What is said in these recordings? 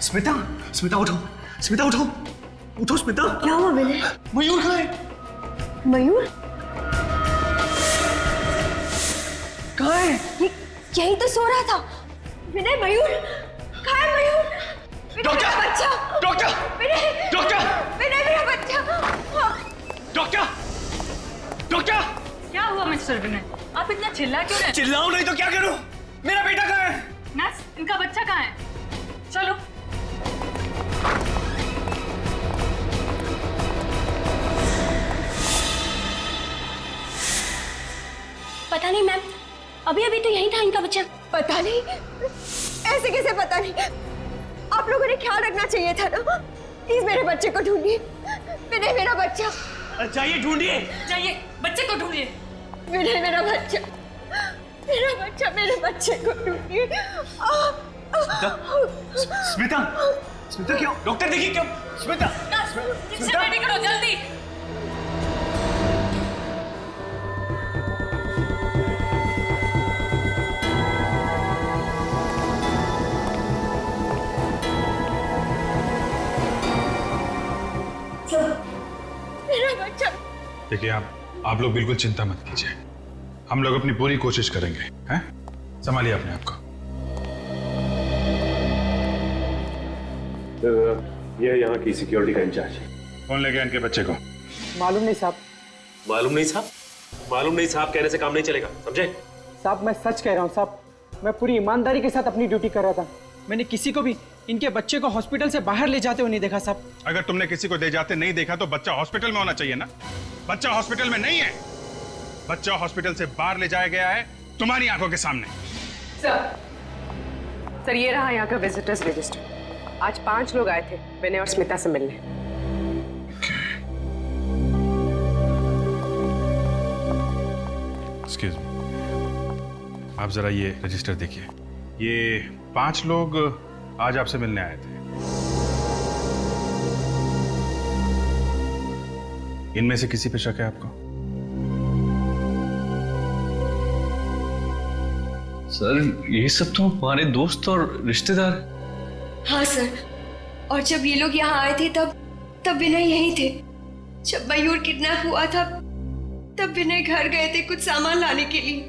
स्मिता, स्मिता उठो, स्मिता उठो, उठो स्मिता। क्या हुआ विनय? मयूर कहाँ है? मयूर? कहाँ है? ये यही तो सो रहा था। विनय, मयूर कहाँ है? मयूर, डॉक्टर! बच्चा! डॉक्टर! विनय! डॉक्टर! विनय, मेरा बच्चा! डॉक्टर! डॉक्टर! क्या हुआ मिस्टर विनय? आप इतना चिल्ला क्यों रहे? चिल्लाऊं नहीं तो क्या करूं? मेरा बेटा कहाँ है? नर्स, इनका बच्चा कहाँ है? चलो। पता नहीं मैम, अभी अभी तो यही था इनका बच्चा। पता नहीं, ऐसे कैसे पता नहीं? आप लोगों ने ख्याल रखना चाहिए था ना। प्लीज मेरे बच्चे को ढूंढिए। विनय, मेरा बच्चा। चाहिए, ढूंढिए। जाइए, बच्चे को ढूंढिए। विनय, मेरा बच्चा, मेरा बच्चा, मेरे बच्चे को ढूंढिए। स्मिता, स्मिता क्यों? डॉक्टर देखिए क्यों? स्मिता, स्मिता रेडी करो जल्दी। मेरा बच्चा। देखिए आप लोग बिल्कुल चिंता मत कीजिए, हम लोग अपनी पूरी कोशिश करेंगे। हैं? संभालिए अपने आप को। ये यहाँ की सिक्योरिटी का इंचार्ज है। कौन ले गया इनके बच्चे को? मालूम नहीं साहब। मालूम नहीं साहब? मालूम नहीं साहब कहने से काम नहीं चलेगा, समझे? साहब मैं सच कह रहा हूँ साहब, मैं पूरी ईमानदारी के साथ अपनी ड्यूटी कर रहा था। मैंने किसी को भी इनके बच्चे को हॉस्पिटल से बाहर ले जाते हुए नहीं देखा साहब। अगर तुमने किसी को ले जाते नहीं देखा तो बच्चा हॉस्पिटल में होना चाहिए ना। बच्चा हॉस्पिटल में नहीं है, बच्चा हॉस्पिटल से बाहर ले जाया गया है तुम्हारी आंखों के सामने। सर ये रहा यहाँ का विजिटर्स रजिस्टर। आज 5 लोग आए थे विनय और स्मिता से मिलने। एक्सक्यूज मी, आप जरा ये रजिस्टर देखिए। ये 5 लोग आज आपसे मिलने आए थे। इनमें से किसी पे शक है आपको? सर ये सब तो हमारे दोस्त और रिश्तेदार। हाँ सर, और जब ये लोग यहाँ आए थे तब विनय यहीं थे। जब मयूर किडनैप हुआ था तब विनय घर गए थे कुछ सामान लाने के लिए।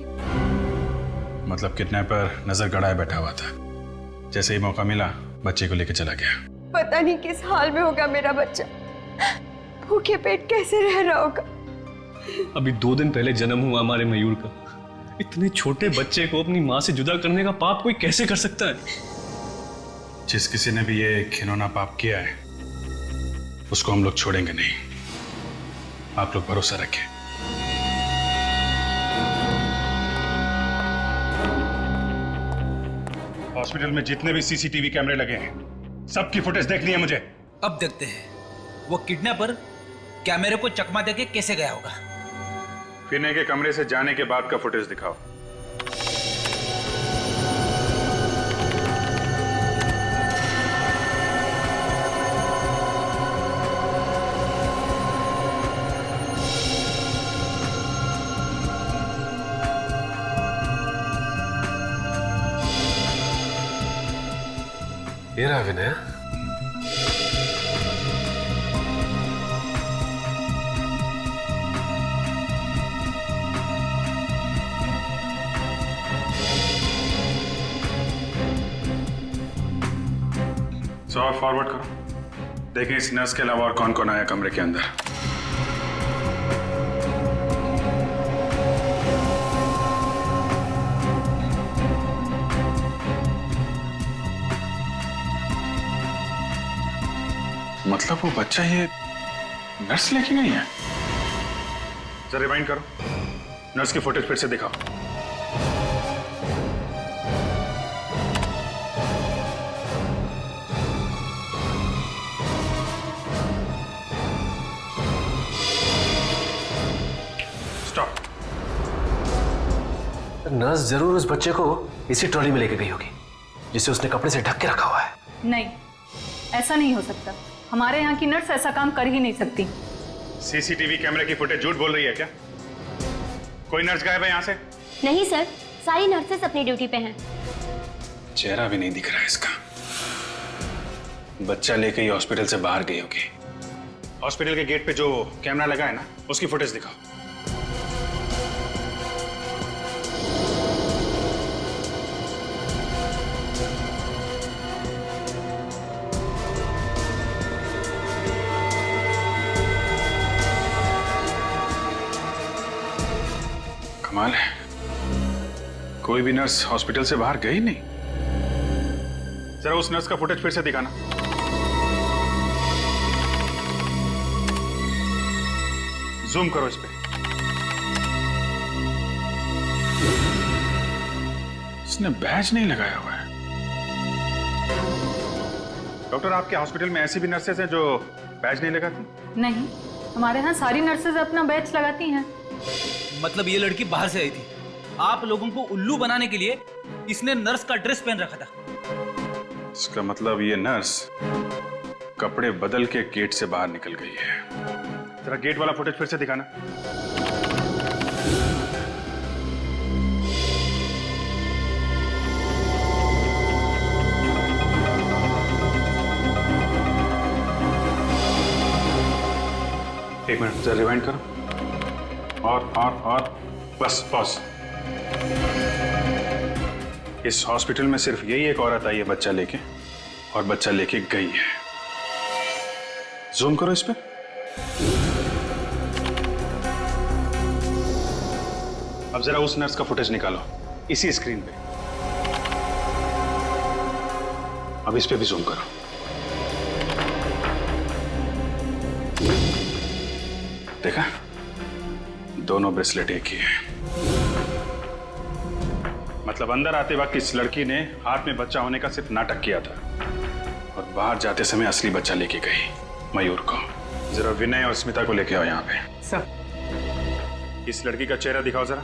मतलब किडनैपर नजर गड़ाए बैठा हुआ था, जैसे ही मौका मिला बच्चे को लेकर चला गया। पता नहीं किस हाल में होगा मेरा बच्चा, भूखे पेट कैसे रह रहा होगा। अभी 2 दिन पहले जन्म हुआ हमारे मयूर का। इतने छोटे बच्चे को अपनी माँ से जुदा करने का पाप कोई कैसे कर सकता है? जिस किसी ने भी ये घिनौना पाप किया है उसको हम लोग छोड़ेंगे नहीं। आप लोग भरोसा रखें। हॉस्पिटल में जितने भी सीसीटीवी कैमरे लगे हैं सबकी फुटेज देखनी है मुझे। अब देखते हैं वो किडनैपर कैमरे को चकमा देके कैसे गया होगा। विनय के कमरे से जाने के बाद का फुटेज दिखाओ। ये रहा विनय। और फॉरवर्ड करो, देखें इस नर्स के अलावा और कौन कौन आया कमरे के अंदर। मतलब वो बच्चा ये नर्स लेके गई है? जरा रिवाइंड करो, नर्स की फुटेज फिर से दिखाओ। नर्स जरूर उस बच्चे को इसी ट्रॉली में लेके गई होगी जिसे उसने कपड़े से ढक के रखा हुआ है। नहीं, ऐसा नहीं हो सकता। हमारे यहाँ की नर्स ऐसा काम कर ही नहीं सकती। सीसीटीवी कैमरे की फुटेज झूठ बोल रही है क्या? कोई नर्स गायब है यहाँ से? नहीं सर, सारी नर्सेस अपनी ड्यूटी पे हैं। चेहरा भी नहीं दिख रहा है इसका। बच्चा लेके ही हॉस्पिटल से बाहर गई होगी। हॉस्पिटल के गेट पे जो कैमरा लगा है ना, उसकी फुटेज दिखाओ। कमाल है, कोई भी नर्स हॉस्पिटल से बाहर गई नहीं। जरा उस नर्स का फुटेज फिर से दिखाना। जूम करो इस पे। इसने बैज नहीं लगाया हुआ है। डॉक्टर, आपके हॉस्पिटल में ऐसी भी नर्सेज हैं जो बैज नहीं लगाती? नहीं, हमारे यहाँ सारी नर्सेज अपना बैच लगाती हैं। मतलब ये लड़की बाहर से आई थी, आप लोगों को उल्लू बनाने के लिए इसने नर्स का ड्रेस पहन रखा था। इसका मतलब ये नर्स कपड़े बदल के गेट से बाहर निकल गई है। जरा गेट वाला फुटेज फिर से दिखाना। एक मिनट, जरा रिवाइंड करो। और बस पॉज। इस हॉस्पिटल में सिर्फ यही एक औरत आई है बच्चा लेके, और बच्चा लेके गई है। जूम करो इस पे। अब जरा उस नर्स का फुटेज निकालो इसी स्क्रीन पे। अब इस पे भी जूम करो। देखा, दोनों ब्रेसलेट एक ही है। मतलब अंदर आते वक्त इस लड़की ने हाथ में बच्चा होने का सिर्फ नाटक किया था, और बाहर जाते समय असली बच्चा लेके गई मयूर को। जरा विनय और स्मिता को लेके आओ यहाँ पे। सर, इस लड़की का चेहरा दिखाओ जरा।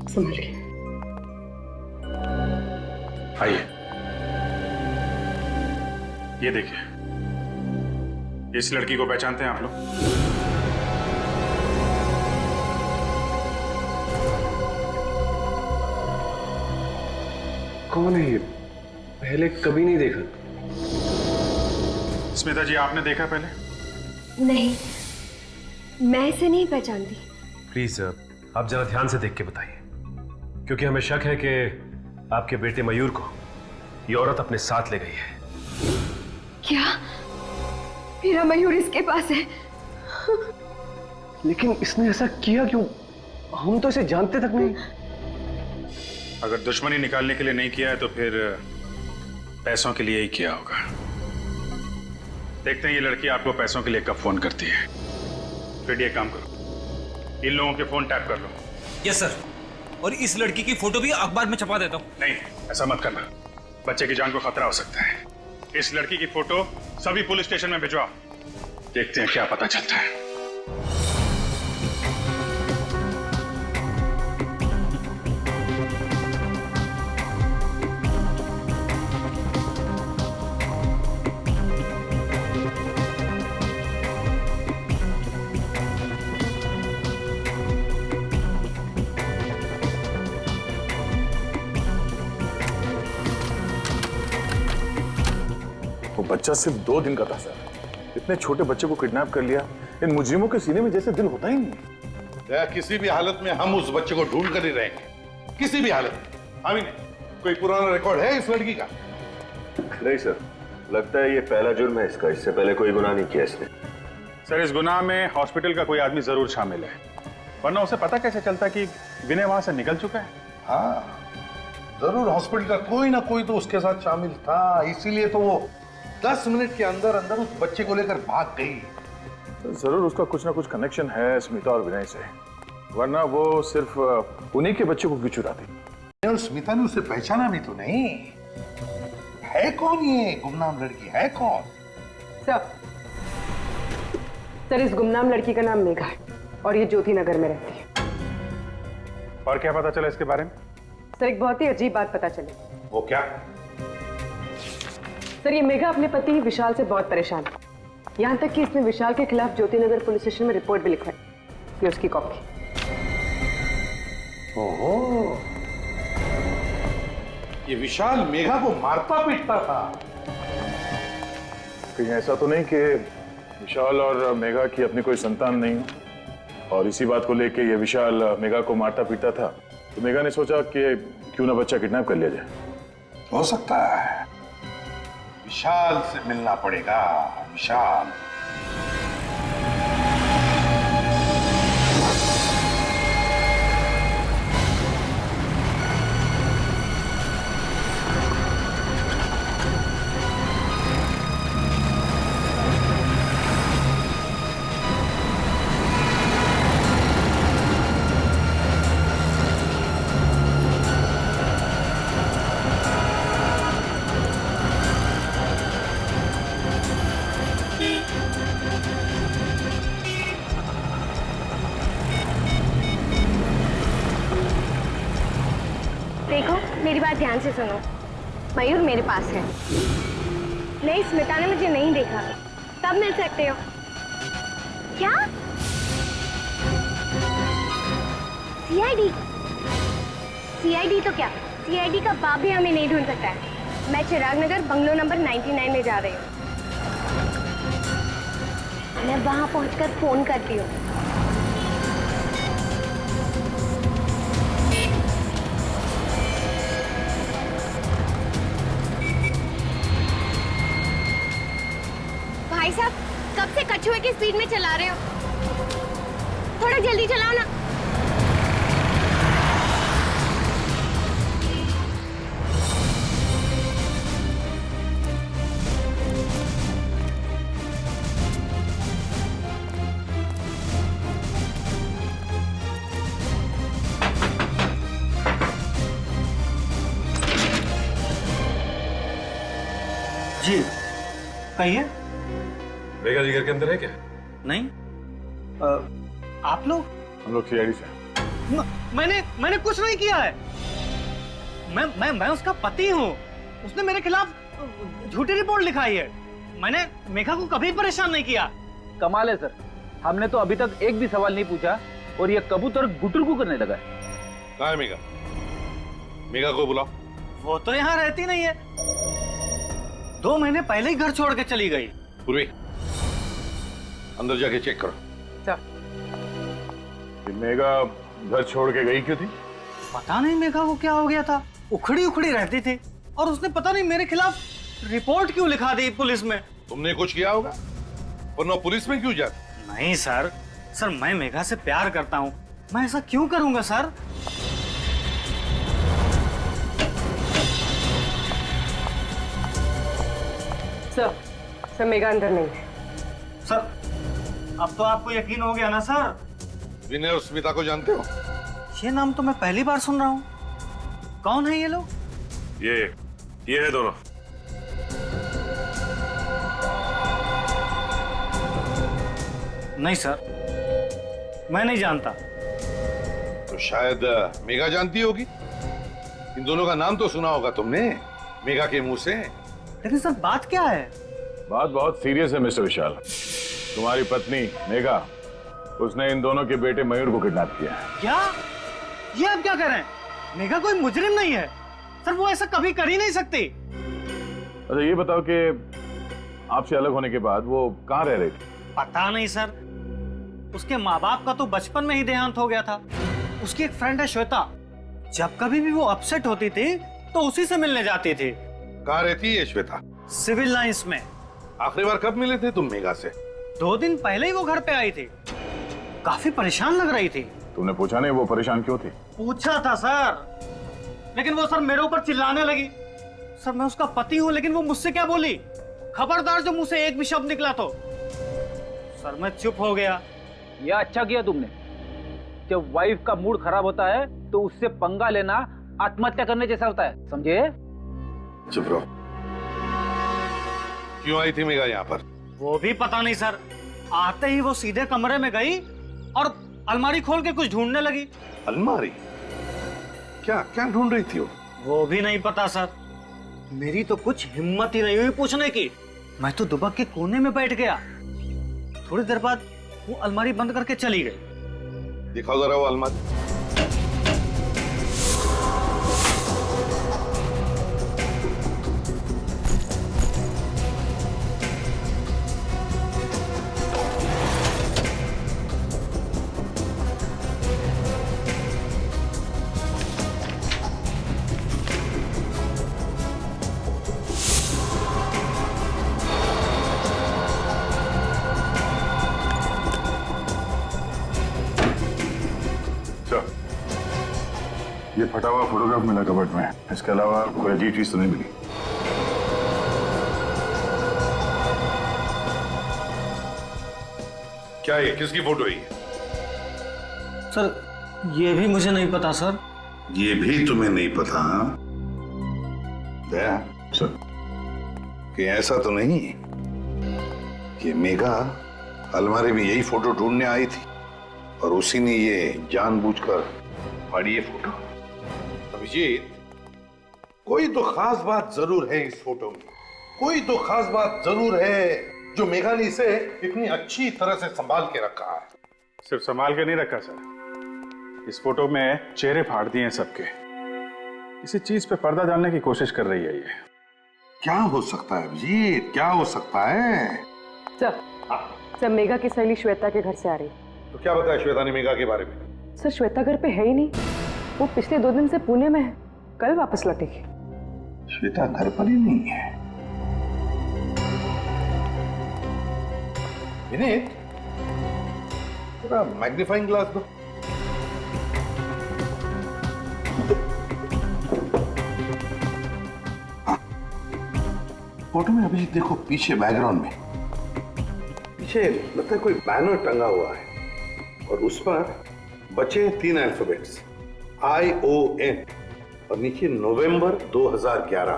समझ गए। आइए, ये देखिए, इस लड़की को पहचानते हैं आप लोग? कौन है ये? पहले कभी नहीं देखा। स्मिता जी, आपने देखा पहले? नहीं, मैं इसे नहीं पहचानती। प्लीज आप जरा ध्यान से देख के बताइए, क्योंकि हमें शक है कि आपके बेटे मयूर को ये औरत अपने साथ ले गई है। क्या मेरा मयूर इसके पास है? लेकिन इसने ऐसा किया क्यों? हम तो इसे जानते तक नहीं। अगर दुश्मनी निकालने के लिए नहीं किया है तो फिर पैसों के लिए ही किया होगा। देखते हैं ये लड़की आपको पैसों के लिए कब फोन करती है। फिर ये काम करो, इन लोगों के फोन टैप कर लो। यस सर, और इस लड़की की फोटो भी अखबार में छपा देता हूँ। नहीं, ऐसा मत करना, बच्चे की जान को खतरा हो सकता है। इस लड़की की फोटो सभी पुलिस स्टेशन में भिजवाओ, देखते हैं क्या पता चलता है। वो बच्चा सिर्फ 2 दिन का था सर। इतने छोटे बच्चे को किडनैप कर लिया। इन मुजरिमों के सीने में जैसे दिल होता ही नहीं। किसी भी हालत में हम उस बच्चे को ढूंढ कर ही रहेंगे, किसी भी हालत में। आमीन, कोई पुराना रिकॉर्ड है इस लड़की का? नहीं सर, लगता है ये पहला जुर्म है इसका। इससे पहले कोई गुनाह नहीं किया इसने। सर, इस गुनाह में हॉस्पिटल का कोई आदमी जरूर शामिल है, वरना उसे पता कैसे चलता कि विनय वहां से निकल चुका है? हाँ, जरूर हॉस्पिटल का कोई ना कोई तो उसके साथ शामिल था, इसीलिए तो वो 10 मिनट के अंदर अंदर उस बच्चे को लेकर भाग गई। जरूर उसका कुछ ना कुछ कनेक्शन है स्मिता और विनय से, वरना वो सिर्फ उन्हीं के बच्चे को क्यों चुराती? और स्मिता ने उसे पहचाना भी तो नहीं। है कौन ये गुमनाम लड़की, है कौन? सर, इस गुमनाम लड़की का नाम मेघा है और ये ज्योति नगर में रहती है। और क्या पता चला इसके बारे में? सर, एक बहुत ही अजीब बात पता चली। वो क्या? सर, ये मेघा अपने पति विशाल से बहुत परेशान है, यहाँ तक कि इसने विशाल के खिलाफ ज्योति नगर पुलिस स्टेशन में रिपोर्ट भी लिखवाई। ये उसकी कॉपी। ओहो, ये विशाल मेघा को मारता पीटता था। कहीं ऐसा तो नहीं कि विशाल और मेघा की अपनी कोई संतान नहीं हो, और इसी बात को लेके ये विशाल मेघा को मारता पीटता था, तो मेघा ने सोचा कि क्यों ना बच्चा किडनैप कर लिया जाए। हो सकता है। विशाल से मिलना पड़ेगा। विशाल। देखो, मेरी बात ध्यान से सुनो। मयूर मेरे पास है। नहीं, स्मिता ने मुझे नहीं देखा। कब मिल सकते हो? क्या? सीआईडी? सीआईडी तो क्या? सीआईडी का बाप भी हमें नहीं ढूंढ सकता है। मैं चिराग नगर बंगलो नंबर 99 में जा रही हूँ। मैं वहां पहुंचकर फोन करती हूँ। भाई साहब, कब से कछुए की स्पीड में चला रहे हो? थोड़ा जल्दी चलाओ ना। जी कहिए। मेघा जी घर के अंदर है क्या? नहीं, आप लोग? हम लोग सीआईडी से। मैंने कुछ नहीं किया है। मैं उसका पति हूँ। उसने मेरे खिलाफ झूठी रिपोर्ट लिखाई है। मैंने मेघा को कभी परेशान नहीं किया। कमाल है सर, हमने तो अभी तक एक भी सवाल नहीं पूछा और ये कबूतर गुटुरगु करने लगा है। कहाँ है मेघा? मेघा को बुलाओ। वो तो यहाँ रहती नहीं है। 2 महीने पहले ही घर छोड़ के चली गई। पूर्वी, अंदर जाके चेक करो। मेघा घर छोड़ के गई क्यों थी? पता नहीं मेघा को क्या हो गया था। उखड़ी उखड़ी रहती थी और उसने पता नहीं मेरे खिलाफ रिपोर्ट क्यों लिखा दी पुलिस में। तुमने कुछ किया होगा, वरना पुलिस में क्यों जाती? नहीं सर, मैं मेघा से प्यार करता हूँ। मैं ऐसा क्यों करूंगा सर? सर मेघा अंदर नहीं है। सर, अब तो आपको यकीन हो गया ना सर? विनय और स्मिता को जानते हो? ये नाम तो मैं पहली बार सुन रहा हूँ। कौन है ये लोग? ये है दोनों। नहीं सर, मैं नहीं जानता। तो शायद मेघा जानती होगी। इन दोनों का नाम तो सुना होगा तुमने मेघा के मुंह से। लेकिन सर बात क्या है? बात बहुत सीरियस है मिस्टर विशाल। तुम्हारी पत्नी मेघा, उसने इन दोनों के बेटे मयूर को किडनैप किया है। क्या? ये आप क्या कर रहे हैं? मेघा कोई मुजरिम नहीं है सर, वो ऐसा कभी कर ही नहीं सकती। अच्छा ये बताओ कि आपसे अलग होने के बाद वो कहाँ रह रही थी? पता नहीं सर, उसके माँ बाप का तो बचपन में ही देहांत हो गया था। उसकी एक फ्रेंड है श्वेता, जब कभी भी वो अपसेट होती थी तो उसी से मिलने जाती थी। कहाँ रहती है श्वेता? सिविल लाइंस में। आखिरी बार कब मिले थे तुम मेघा से? 2 दिन पहले ही वो घर पे आई थी। काफी परेशान लग रही थी। तुमने पूछा नहीं वो परेशान क्यों थी? पूछा था सर, लेकिन वो सर मेरे ऊपर चिल्लाने लगी। सर मैं उसका पति हूँ, लेकिन वो मुझसे क्या बोली? खबरदार जो मुंह से एक भी शब्द निकला तो। सर मैं चुप हो गया। ये अच्छा किया तुमने। जब वाइफ का मूड खराब होता है तो उससे पंगा लेना आत्महत्या करने जैसा होता है, समझे? चुप रहो। क्यों आई थी मेघा यहाँ पर? वो भी पता नहीं सर। आते ही वो सीधे कमरे में गई और अलमारी खोल के कुछ ढूंढने लगी। अलमारी? क्या क्या ढूंढ रही थी वो भी नहीं पता सर। मेरी तो कुछ हिम्मत ही नहीं हुई पूछने की। मैं तो दुबक के कोने में बैठ गया। थोड़ी देर बाद वो अलमारी बंद करके चली गई। दिखाओ जरा वो अलमारी। ये फटा हुआ फोटोग्राफ मिला कबर्ड में, इसके अलावा कोई अजीब चीज तो नहीं मिली। क्या ये किसकी फोटो है? सर ये भी मुझे नहीं पता सर। ये भी तुम्हें नहीं पता? दया सर, कि ऐसा तो नहीं कि मेघा अलमारी में यही फोटो ढूंढने आई थी और उसी ने ये जानबूझकर फाड़ी ये फोटो? अभिजीत, कोई तो खास बात जरूर है इस फोटो में, कोई तो खास बात जरूर है जो मेघा ने इसे इतनी अच्छी तरह से संभाल के रखा है। सिर्फ संभाल के नहीं रखा सर, इस फोटो में चेहरे फाड़ दिए हैं सबके। किसी चीज पे पर्दा डालने की कोशिश कर रही है ये। क्या हो सकता है अभिजीत, क्या हो सकता है? सर मेघा की सहेली श्वेता के घर से आ रही। तो क्या बताया श्वेता ने मेघा के बारे में? सर श्वेता घर पे है ही नहीं, वो पिछले 2 दिन से पुणे में है, कल वापस लौटेगी। श्वेता घर पर ही नहीं है। विनीत, थोड़ा मैग्नीफाइंग ग्लास दो। फोटो में अभी देखो, पीछे बैकग्राउंड में पीछे लगता है कोई बैनर टंगा हुआ है और उस पर बचे 3 अल्फाबेट्स ION और नीचे नवंबर 2011।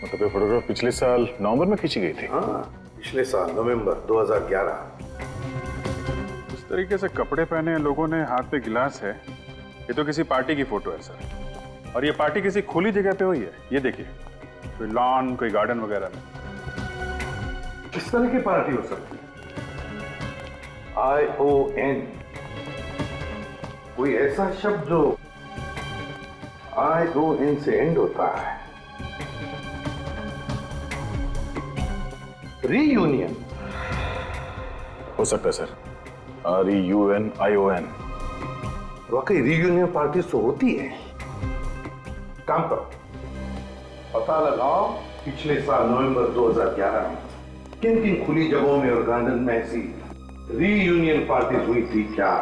मतलब ये फोटोग्राफ पिछले साल नवंबर में खींची गई थी? हाँ, पिछले साल नवंबर 2011। इस तरीके से कपड़े पहने लोगों ने, हाथ पे गिलास है, ये तो किसी पार्टी की फोटो है सर। और ये पार्टी किसी खुली जगह पे हुई है, ये देखिए, कोई लॉन, कोई गार्डन वगैरह में। किस तरह की पार्टी हो सकती है? ION, कोई ऐसा शब्द जो ION से एंड होता है। रीयूनियन हो सकता है सर, REUNION। वाकई रीयूनियन पार्टी तो होती है। काम करो, पता लगाओ पिछले साल नवंबर 2011 में किन किन खुली जगहों में और गार्डन में ऐसी रीयूनियन पार्टी हुई थी क्या?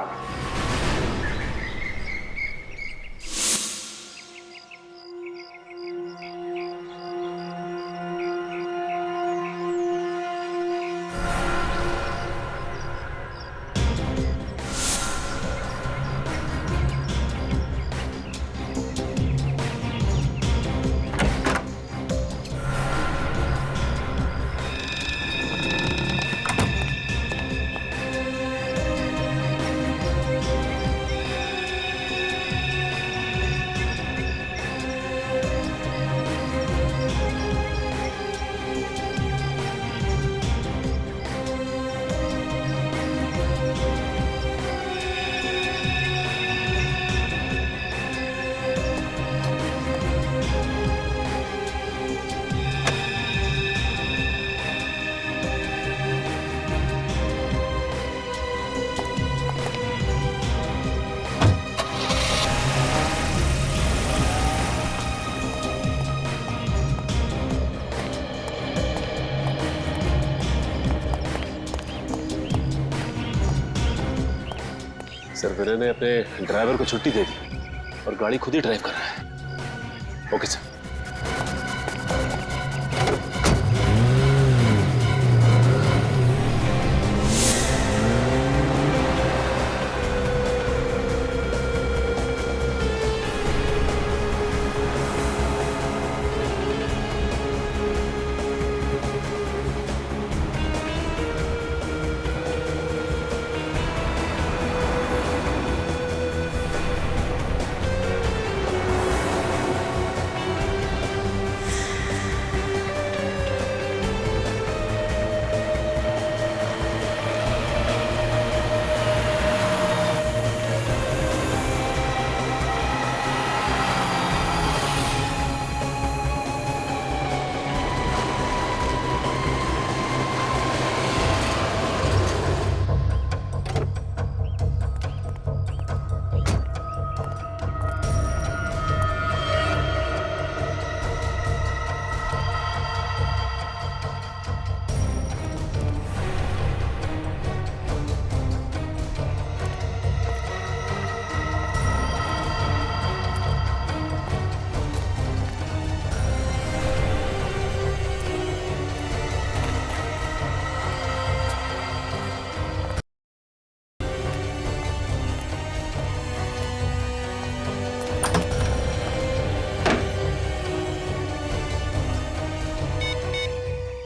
सर, विनय ने अपने ड्राइवर को छुट्टी दे दी और गाड़ी खुद ही ड्राइव कर रहा है। Okay sir.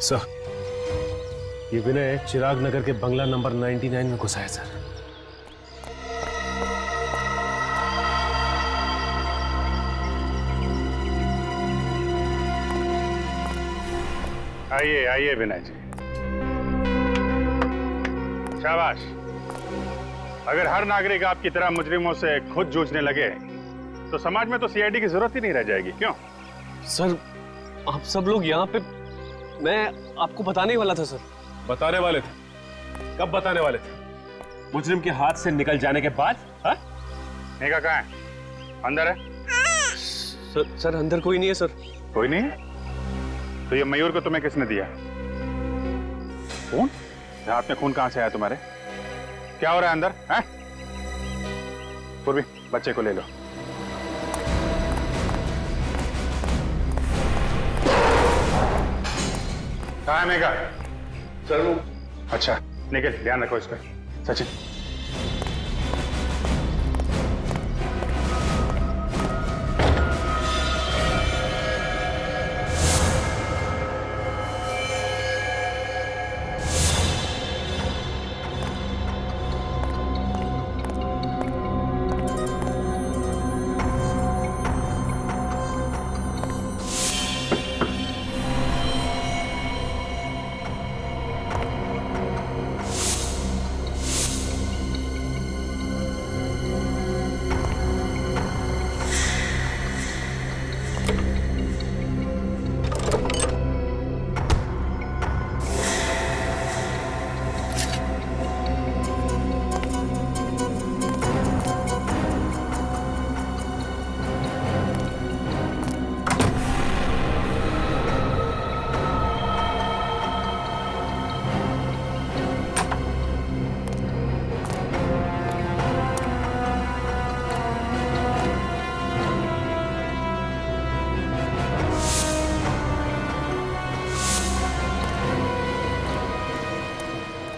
सर, ये विनय चिराग नगर के बंगला नंबर 99 में घुसा है सर। आइए आइए विनय जी, शाबाश। अगर हर नागरिक आपकी तरह मुजरिमों से खुद जूझने लगे तो समाज में तो सीआईडी की जरूरत ही नहीं रह जाएगी, क्यों? सर, आप सब लोग यहाँ पे, मैं आपको बताने ही वाला था सर। बताने वाले थे? कब बताने वाले थे? मुजरिम के हाथ से निकल जाने के बाद? हाँ? मेघा कहाँ है? अंदर है? सर अंदर कोई नहीं है सर। कोई नहीं है? तो ये मयूर को तुम्हें किसने दिया? खून? हाथ में खून कहां से आया तुम्हारे? क्या हो रहा है अंदर? हैं? पूर्वी, बच्चे को ले लो। कहाँ है मेघा? सर वो, अच्छा निकल, ध्यान रखो इसका। सचिन,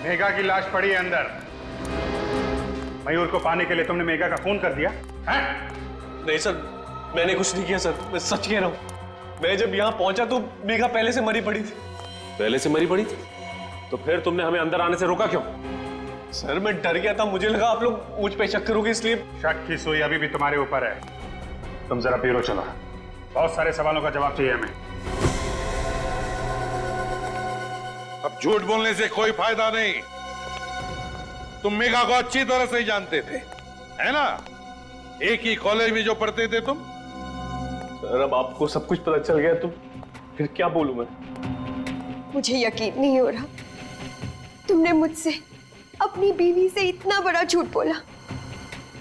मेघा की लाश पड़ी है अंदर। मयूर को पाने के लिए तुमने मेघा का खून कर दिया है? नहीं सर, मैंने कुछ नहीं किया सर, मैं सच कह रहा हूँ। मैं जब यहाँ पहुंचा तो मेघा पहले से मरी पड़ी थी। पहले से मरी पड़ी थी? तो फिर तुमने हमें अंदर आने से रोका क्यों? सर मैं डर गया था, मुझे लगा आप लोग मुझ पे शक करोगे इसलिए। शक की सुई अभी भी तुम्हारे ऊपर है। तुम जरा ब्यूरो चलो, बहुत सारे सवालों का जवाब चाहिए हमें। अब झूठ बोलने से कोई फायदा नहीं। तुम मेघा को अच्छी तरह से जानते थे, है ना? एक ही कॉलेज में जो पढ़ते थे तुम। सर अब आपको सब कुछ पता चल गया तो फिर क्या बोलूं मैं? मुझे यकीन नहीं हो रहा, तुमने मुझसे अपनी बीवी से इतना बड़ा झूठ बोला।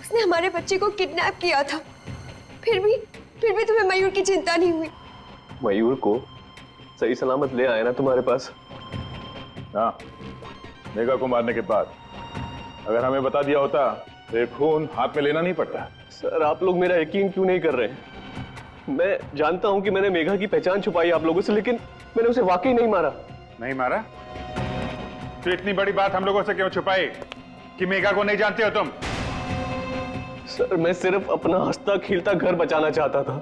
उसने हमारे बच्चे को किडनैप किया था, फिर भी तुम्हें मयूर की चिंता नहीं हुई। मयूर को सही सलामत ले आया ना तुम्हारे पास? हाँ, मेघा को मारने के बाद अगर हमें बता दिया होता तो ये खून हाथ में लेना नहीं पड़ता। सर आप लोग मेरा यकीन क्यों नहीं कर रहे हैं? मैं जानता हूं कि मैंने मेघा की पहचान छुपाई आप लोगों से, लेकिन मैंने उसे वाकई नहीं मारा। नहीं मारा? तो इतनी बड़ी बात हम लोगों से क्यों छुपाई कि मेघा को नहीं जानते हो तुम? सर मैं सिर्फ अपना हंसता खिलता घर बचाना चाहता था।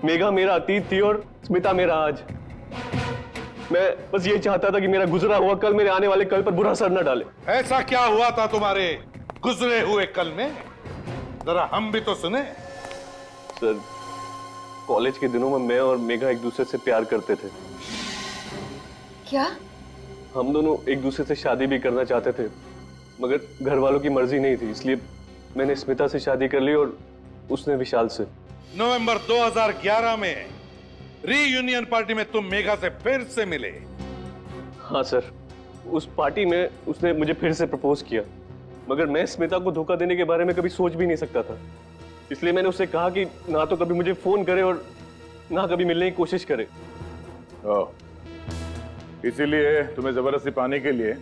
मेघा मेरा अतीत थी और स्मिता मेरा आज। मैं बस ये चाहता था कि मेरा गुजरा हुआ कल मेरे आने वाले कल पर बुरा असर न डाले। ऐसा क्या हुआ था तुम्हारे गुजरे हुए कल में? जरा हम भी तो सुने। सर कॉलेज के दिनों में मैं और मेघा एक दूसरे से प्यार करते थे। क्या? हम दोनों एक दूसरे से शादी भी करना चाहते थे, मगर घर वालों की मर्जी नहीं थी, इसलिए मैंने स्मिता से शादी कर ली और उसने विशाल से। नवंबर 2011 में रीयूनियन पार्टी में तुम मेघा से फिर से मिले। हाँ सर, उस पार्टी में उसने मुझे फिर से प्रपोज किया, मगर मैं स्मिता को धोखा देने के बारे में कभी सोच भी नहीं सकता था। इसलिए मैंने उससे कहा कि ना तो कभी मुझे फोन करे और ना कभी मिलने की कोशिश करे। इसीलिए तुम्हें जबरदस्ती पाने के लिए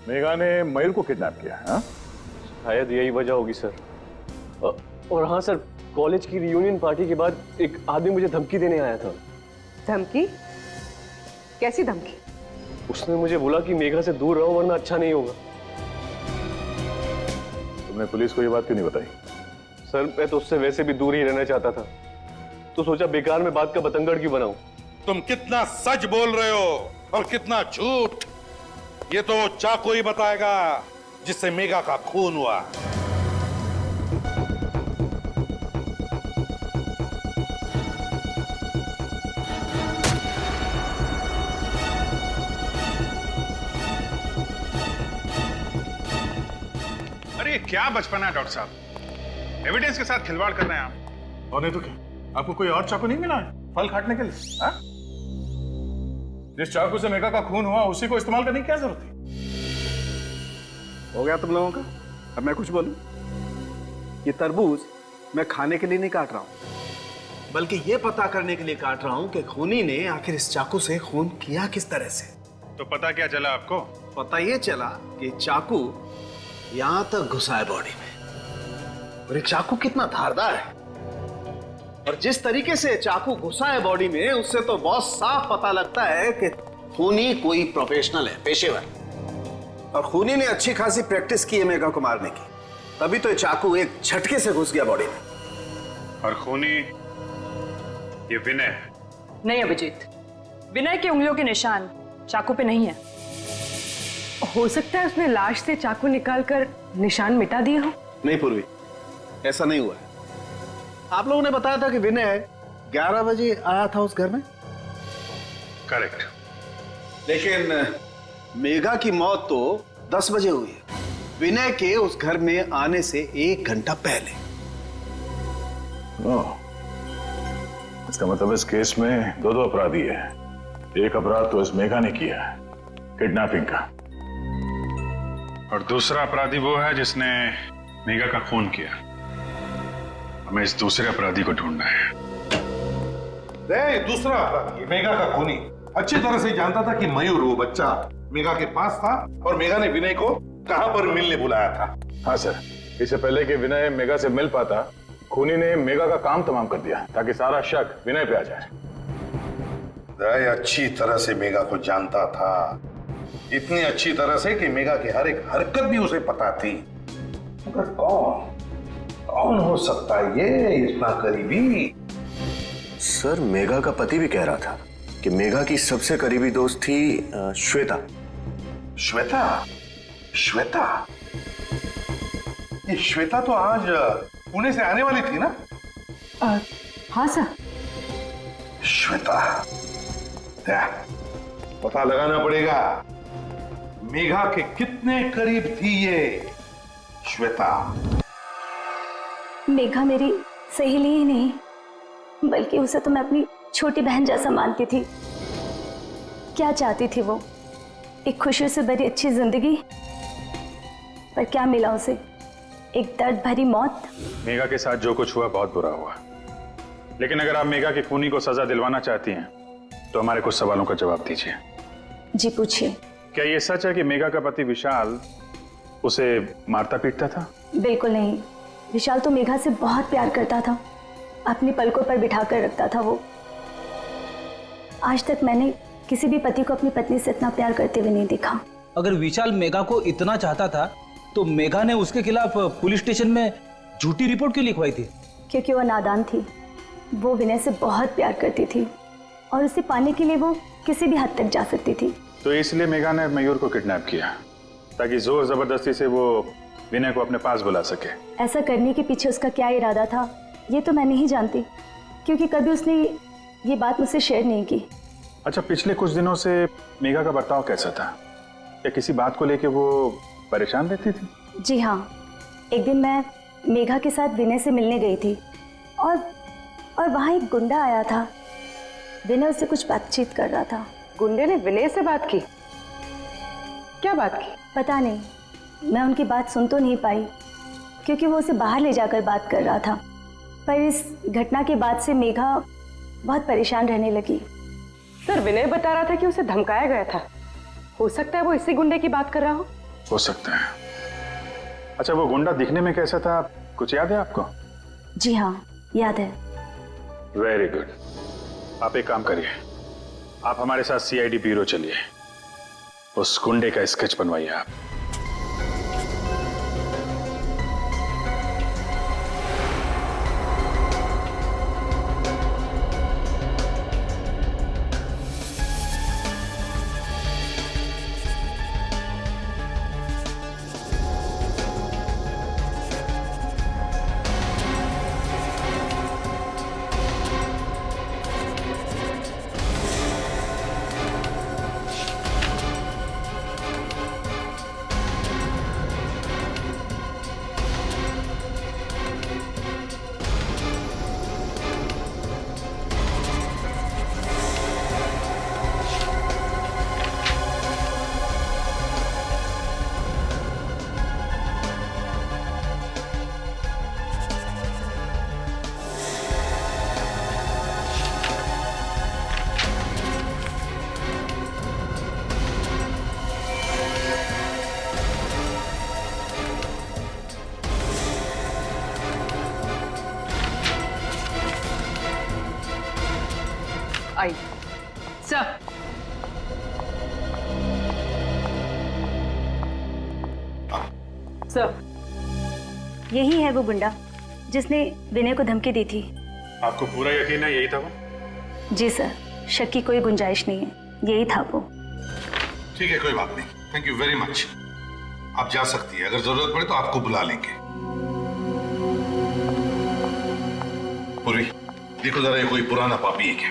मेघा ने मयूर को किडनैप किया? हाँ, शायद यही वजह होगी सर। और हाँ सर, कॉलेज की रियूनियन पार्टी के बाद एक आदमी मुझे धमकी देने आया था। धमकी? कैसी धमकी? उसने मुझे बोला कि मेघा से दूर रहो वरना अच्छा नहीं होगा। तुमने पुलिस को ये बात क्यों नहीं बताई? सर मैं तो उससे वैसे भी दूर ही रहना चाहता था, तो सोचा बेकार में बात का बतंगड़ क्यों बनाऊं। तुम कितना सच बोल रहे हो और कितना झूठ, ये तो चाकू ही बताएगा जिससे मेघा का खून हुआ। अरे ये क्या बचपना है डॉक्टर साहब, एविडेंस के साथ खिलवाड़ कर रहे हैं आप। और नहीं तो क्या, आपको कोई और चाकू नहीं मिला है फल काटने के लिए? हाँ? जिस चाकू से मेघा का खून हुआ उसी को इस्तेमाल करने की क्या जरूरत थी? हो गया तुम लोगों का? अब मैं कुछ बोलूं? ये तरबूज मैं खाने के लिए नहीं काट रहा हूं, बल्कि ये पता करने के लिए काट रहा हूं कि खूनी ने आखिर इस चाकू से खून किया किस तरह से। तो पता क्या चला आपको? पता ये चला कि चाकू यहां तक घुसा है बॉडी में, और ये चाकू कितना धारदार है, और जिस तरीके से चाकू घुसा है बॉडी में उससे तो बहुत साफ पता लगता है कि खूनी कोई प्रोफेशनल है, पेशेवर, और खूनी ने अच्छी खासी प्रैक्टिस की है मेघा को मारने की, तभी तो ये चाकू एक झटके से घुस गया बॉडी में। और खूनी ये विनय है। नहीं अभिजीत, विनय की उंगलियों के निशान चाकू पे नहीं है। हो सकता है उसने लाश से चाकू निकालकर निशान मिटा दिए हो। नहीं पूर्वी, ऐसा नहीं हुआ है। आप लोगों ने बताया था कि विनय 11 बजे आया था उस घर में। करेक्ट। लेकिन मेघा की मौत तो 10 बजे हुई है, विनय के उस घर में आने से 1 घंटा पहले। इसका मतलब इस केस में दो अपराधी है। एक अपराध तो इस मेघा ने किया है, किडनैपिंग का, और दूसरा अपराधी वो है जिसने मेघा का खून किया। हमें इस दूसरे अपराधी को ढूंढना है। दूसरा अपराधी मेघा का खूनी अच्छी तरह से जानता था कि मयूर वो बच्चा मेघा के पास था, और मेघा ने विनय को कहां पर मिलने बुलाया था। हाँ सर, इससे पहले कि विनय मेघा से मिल पाता, खूनी ने मेघा का काम तमाम कर दिया ताकि सारा शक विनय पे आ जाए। दया अच्छी तरह से मेघा को जानता था, इतनी अच्छी तरह से कि मेघा की हर एक हरकत भी उसे पता थी। मगर कौन हो सकता है ये इतना करीबी? सर, मेघा का पति भी कह रहा था कि मेघा की सबसे करीबी दोस्त थी श्वेता। श्वेता? श्वेता? ये श्वेता तो आज पुणे से आने वाली थी ना? हाँ सर। श्वेता, पता लगाना पड़ेगा मेघा के कितने करीब थी ये श्वेता। मेघा मेरी सहेली ही नहीं, बल्कि उसे तो मैं अपनी छोटी बहन जैसा मानती थी। क्या चाहती थी वो? एक खुशी से भरी अच्छी जिंदगी, पर क्या मिला उसे? एक दर्द भरी मौत। मेघा के साथ जो कुछ हुआ बहुत बुरा हुआ, लेकिन अगर आप मेघा के खूनी को सजा दिलवाना चाहती हैं तो हमारे कुछ सवालों का जवाब दीजिए। जी पूछिए। क्या ये सच है कि मेघा का पति विशाल उसे मारता पीटता था? बिल्कुल नहीं। विशाल तो मेघा से बहुत प्यार करता था, अपनी पलकों पर बिठा कर रखता था वो। आज तक मैंने किसी भी पति को अपनी पत्नी से इतना प्यार करते हुए नहीं देखा। अगर विशाल मेघा को इतना चाहता था तो मेघा ने उसके खिलाफ पुलिस स्टेशन में झूठी रिपोर्ट क्यों लिखवाई थी? क्योंकि वो नादान थी। वो विनय से बहुत प्यार करती थी और उसे पाने के लिए वो किसी भी हद तक जा सकती थी। तो इसलिए मेघा ने मयूर को किडनैप किया ताकि जोर जबरदस्ती से वो विनय को अपने पास बुला सके। ऐसा करने के पीछे उसका क्या इरादा था ये तो मैं नहीं जानती, क्योंकि कभी उसने ये बात मुझसे शेयर नहीं की। अच्छा, पिछले कुछ दिनों से मेघा का बर्ताव कैसा था? क्या किसी बात को लेके वो परेशान रहती थी? जी हाँ, एक दिन मैं मेघा के साथ विनय से मिलने गई थी और वहाँ एक गुंडा आया था। विनय उससे कुछ बातचीत कर रहा था। गुंडे ने विनय से बात की? क्या बात की? पता नहीं, मैं उनकी बात सुन तो नहीं पाई क्योंकि वो उसे बाहर ले जाकर बात कर रहा था। पर इस घटना के बाद से मेघा बहुत परेशान रहने लगी। सर, विनय बता रहा था कि उसे धमकाया गया था। हो सकता है वो इसी गुंडे की बात कर रहा हो सकता है। अच्छा, वो गुंडा दिखने में कैसा था, कुछ याद है आपको? जी हाँ, याद है। Very good. आप एक काम करिए, आप हमारे साथ सीआईडी ब्यूरो चलिए, उस गुंडे का स्केच बनवाइए आप। आई। सर, सर, यही है वो गुंडा जिसने विनय को धमकी दी थी। आपको पूरा यकीन है यही था वो? जी सर, शक की कोई गुंजाइश नहीं है, यही था वो। ठीक है, कोई बात नहीं। Thank you very much. आप जा सकती है, अगर जरूरत पड़े तो आपको बुला लेंगे। पूरी देखो जरा, ये कोई पुराना पापी है क्या?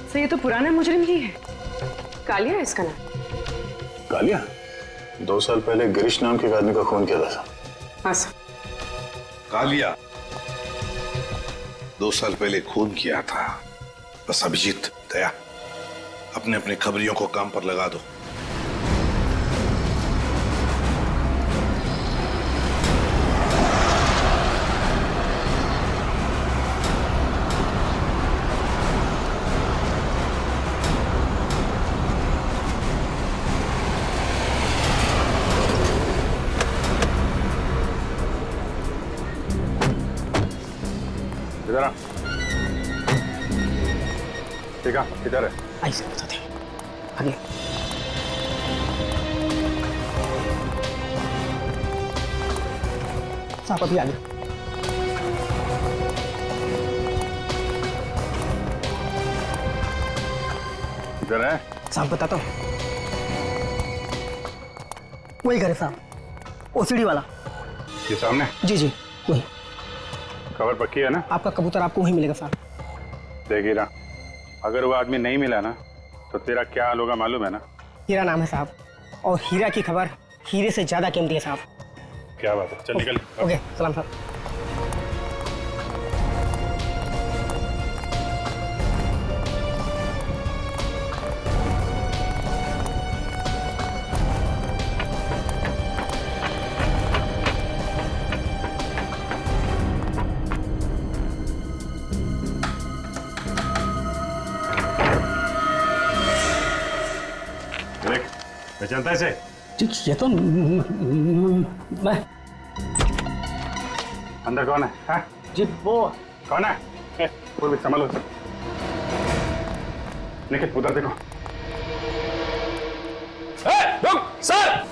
सर, ये तो पुराना मुजरिम ही है। कालिया है इसका नाम। कालिया 2 साल पहले गिरीश नाम के एक आदमी का खून किया था। हाँ सर। कालिया 2 साल पहले खून किया था। बस अभिजीत, दया, अपने अपने खबरियों को काम पर लगा दो। इधर आ। ठीक है, इधर है। ऐसे बताते हैं आगे। साहब अभी आगे। इधर है। साहब बताता हूँ, वही घर है साहब, ओसीडी वाला। ये सामने? जी जी वही। खबर पक्की है ना? आपका कबूतर आपको वहीं मिलेगा साहब। देख हीरा, अगर वो आदमी नहीं मिला ना तो तेरा क्या हाल होगा मालूम है ना? हीरा नाम है साहब, और हीरा की खबर हीरे से ज्यादा कीमती है साहब। क्या बात है, चल निकल। ओके, सलाम साहब। पहचानता है इसे? ये तो मैं। अंदर कौन है? हाँ? जी वो कौन है? कोई भी संभालो। निकल, उधर देखो। रुक सर।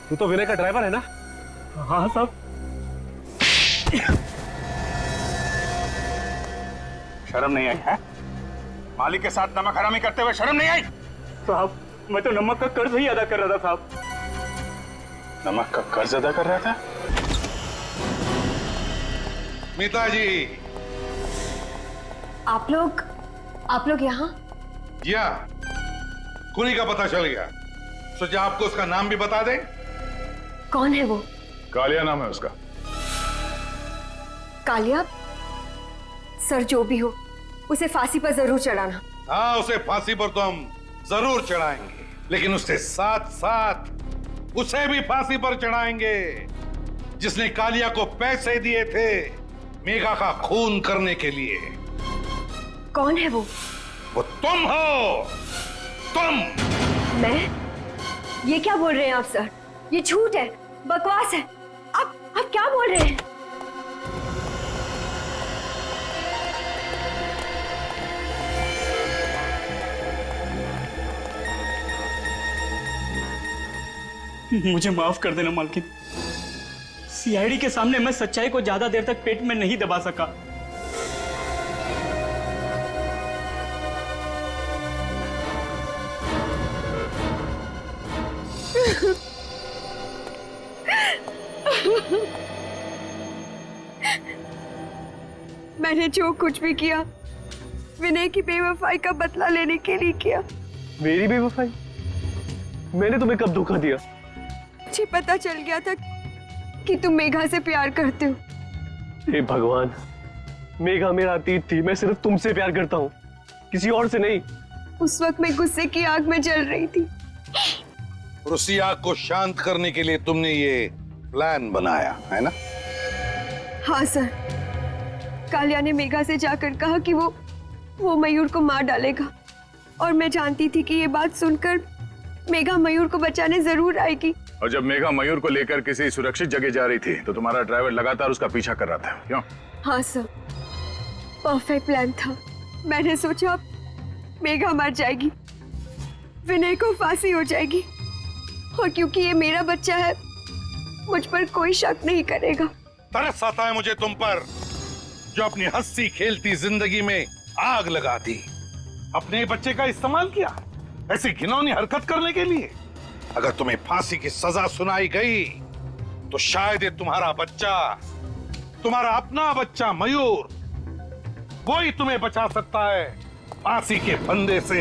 तू तो विनय का ड्राइवर है ना? हाँ साहब। शर्म नहीं आई है? मालिक के साथ नमक हरामी करते हुए शर्म नहीं आई? साहब, मैं तो नमक का कर्ज ही अदा कर रहा था साहब। नमक का कर्ज अदा कर रहा था? मीता जी। आप लोग यहाँ? जी हाँ, खूनी का पता चल गया। सोचा आपको उसका नाम भी बता दें। कौन है वो? कालिया नाम है उसका। कालिया? सर जो भी हो, उसे फांसी पर जरूर चढ़ाना। हाँ, उसे फांसी पर तो हम जरूर चढ़ाएंगे, लेकिन उसके साथ साथ उसे भी फांसी पर चढ़ाएंगे जिसने कालिया को पैसे दिए थे मेघा का खून करने के लिए। कौन है वो तुम हो, तुम। मैं? ये क्या बोल रहे हैं आप सर? ये झूठ है, बकवास है। आप क्या बोल रहे हैं? मुझे माफ कर देना मालकिन। सीआईडी के सामने मैं सच्चाई को ज्यादा देर तक पेट में नहीं दबा सका। मैंने जो कुछ भी किया विनय की बेवफाई का बदला लेने के लिए किया। मेरी बेवफाई? मैंने तुम्हें कब धोखा दिया? मुझे पता चल गया था कि तुम मेघा से प्यार करते हो। हे भगवान, मेघा मेरा अतीत थी। मैं सिर्फ तुमसे प्यार करता हूँ, किसी और से नहीं। उस वक्त मैं गुस्से की आग में जल रही थी। और उसी आग को शांत करने के लिए तुमने ये प्लान बनाया है ना? हाँ सर, कालिया ने मेघा से जाकर कहा कि वो मयूर को मार डालेगा, और मैं जानती थी कि ये बात सुनकर मेघा मयूर को बचाने जरूर आएगी। और जब मेघा मयूर को लेकर किसी सुरक्षित जगह जा रही थी तो तुम्हारा ड्राइवर लगातार उसका पीछा कर रहा था, क्यों? हाँ सर, परफेक्ट प्लान था। मैंने सोचा मेघा मर जाएगी, विनय को फांसी हो जाएगी, और क्योंकि ये मेरा बच्चा है मुझ पर कोई शक नहीं करेगा। तरस आता है मुझे तुम पर, जो अपनी हंसी खेलती जिंदगी में आग लगा दी। अपने बच्चे का इस्तेमाल किया ऐसी घिनौनी हरकत करने के लिए। अगर तुम्हें फांसी की सजा सुनाई गई तो शायद ये तुम्हारा बच्चा, तुम्हारा अपना बच्चा मयूर, वो ही तुम्हें बचा सकता है फांसी के फंदे से।